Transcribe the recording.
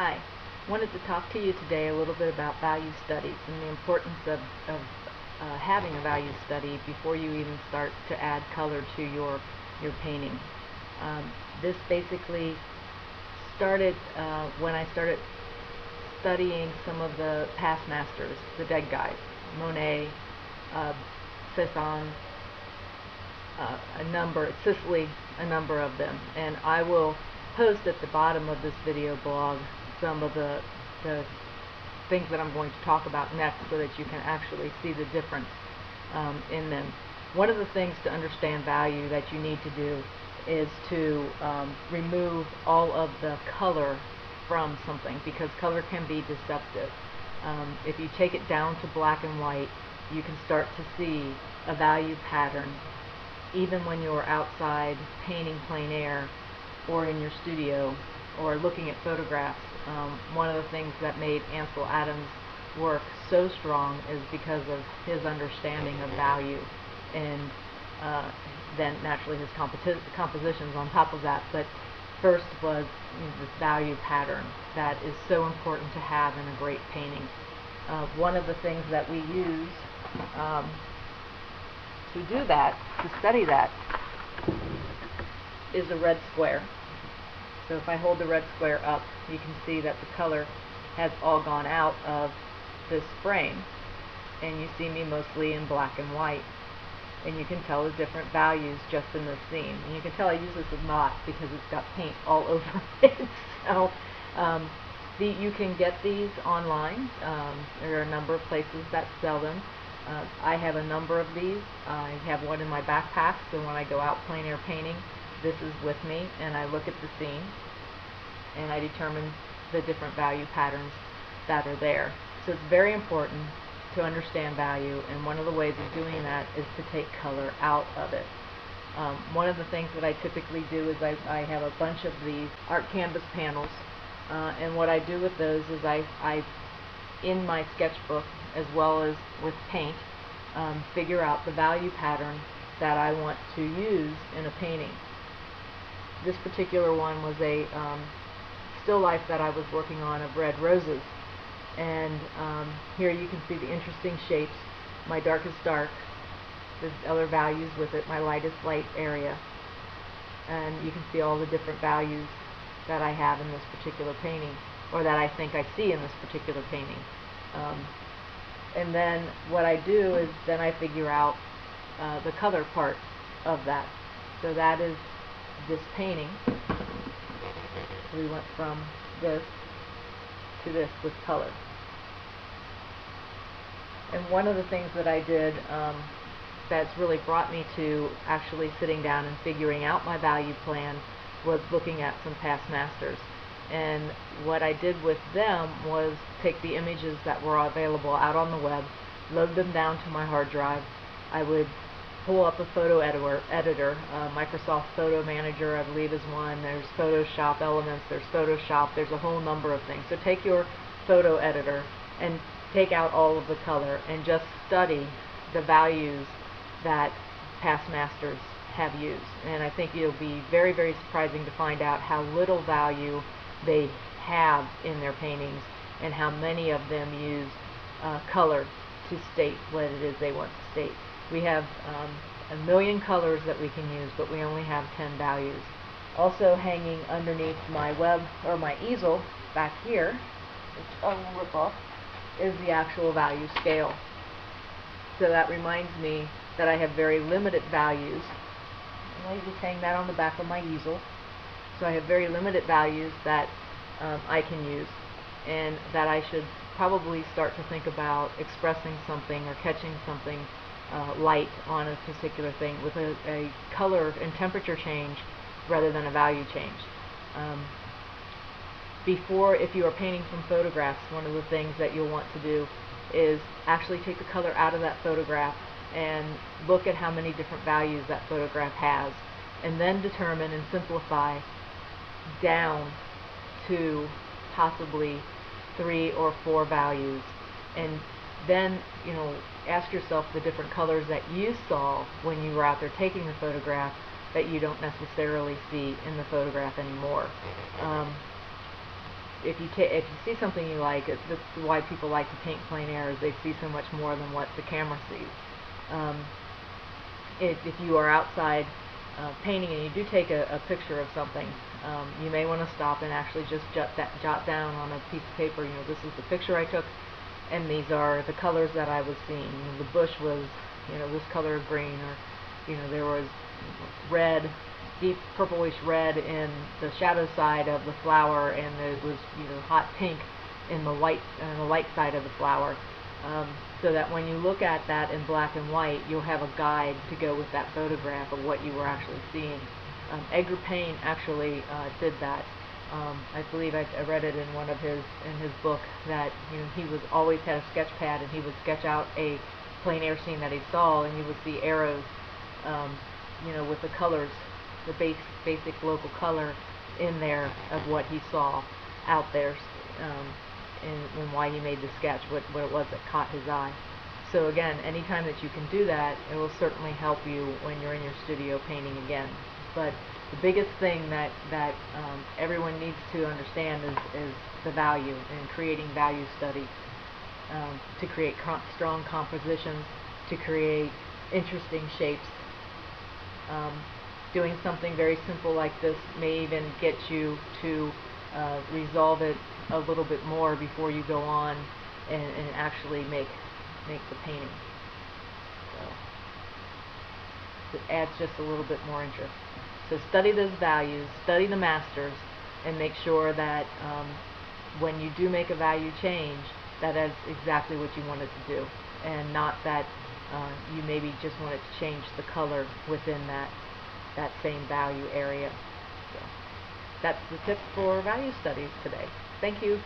Hi. Wanted to talk to you today a little bit about value studies and the importance of having a value study before you even start to add color to your painting. This basically started when I started studying some of the past masters, the dead guys, Monet, Cézanne, Sisley, a number of them, and I will post at the bottom of this video blog some of the things that I'm going to talk about next so that you can actually see the difference in them. One of the things to understand value that you need to do is to remove all of the color from something, because color can be deceptive. If you take it down to black and white, you can start to see a value pattern even when you're outside painting plein air or in your studio or looking at photographs. One of the things that made Ansel Adams' work so strong is because of his understanding of value, and then naturally his compositions on top of that. But first was this value pattern that is so important to have in a great painting. One of the things that we use to do that, to study that, is a red square. So if I hold the red square up, you can see that the color has all gone out of this frame, and you see me mostly in black and white, and you can tell the different values just in this scene. And you can tell I use this a lot because it's got paint all over it. So you can get these online. There are a number of places that sell them. I have a number of these. I have one in my backpack, so when I go out plein air painting, this is with me, and I look at the scene and I determine the different value patterns that are there. So it's very important to understand value, and one of the ways of doing that is to take color out of it. One of the things that I typically do is I have a bunch of these art canvas panels, and what I do with those is I in my sketchbook, as well as with paint, figure out the value pattern that I want to use in a painting. This particular one was a still life that I was working on of red roses, and here you can see the interesting shapes. My darkest dark, there's other values with it, my lightest light area, and you can see all the different values that I have in this particular painting, or that I think I see in this particular painting. And then what I do is then I figure out the color part of that. So that is this painting. We went from this to this with color. And one of the things that I did that's really brought me to actually sitting down and figuring out my value plan was looking at some past masters. And what I did with them was take the images that were available out on the web, load them down to my hard drive. I would pull up a photo editor, Microsoft Photo Manager I believe is one, there's Photoshop Elements, there's Photoshop, there's a whole number of things. So take your photo editor and take out all of the color and just study the values that past masters have used. And I think it'll be very, very surprising to find out how little value they have in their paintings and how many of them use color to state what it is they want to state. We have a million colors that we can use, but we only have 10 values. Also hanging underneath my web or my easel back here, which I will rip off, is the actual value scale. So that reminds me that I have very limited values. And I just hang that on the back of my easel. So I have very limited values that I can use, and that I should probably start to think about expressing something or catching something light on a particular thing with a color and temperature change rather than a value change. If you are painting from photographs, one of the things that you'll want to do is actually take the color out of that photograph and look at how many different values that photograph has, and then determine and simplify down to possibly 3 or 4 values, and then ask yourself the different colors that you saw when you were out there taking the photograph that you don't necessarily see in the photograph anymore. if you see something you like, that's why people like to paint plein air, is they see so much more than what the camera sees. If you are outside painting and you do take a picture of something, you may want to stop and actually just jot down on a piece of paper, this is the picture I took, and these are the colors that I was seeing. The bush was, this color of green, or, there was red, deep purplish red in the shadow side of the flower, and it was, hot pink in the light side of the flower. So that when you look at that in black and white, you'll have a guide to go with that photograph of what you were actually seeing. Edgar Payne actually did that. I believe I read it in his book that he was always had a sketch pad, and he would sketch out a plein air scene that he saw, and you would see arrows, with the colors, the basic local color in there of what he saw out there. And why he made the sketch, what it was that caught his eye. So again, anytime that you can do that, it will certainly help you when you're in your studio painting again. But the biggest thing that everyone needs to understand is the value, and creating value studies to create strong compositions, to create interesting shapes. Doing something very simple like this may even get you to resolve it a little bit more before you go on and actually make the painting. So it adds just a little bit more interest. So study those values, study the masters, and make sure that when you do make a value change, that is exactly what you want it to do, and not that you maybe just want it to change the color within that same value area. So that's the tip for value studies today. Thank you.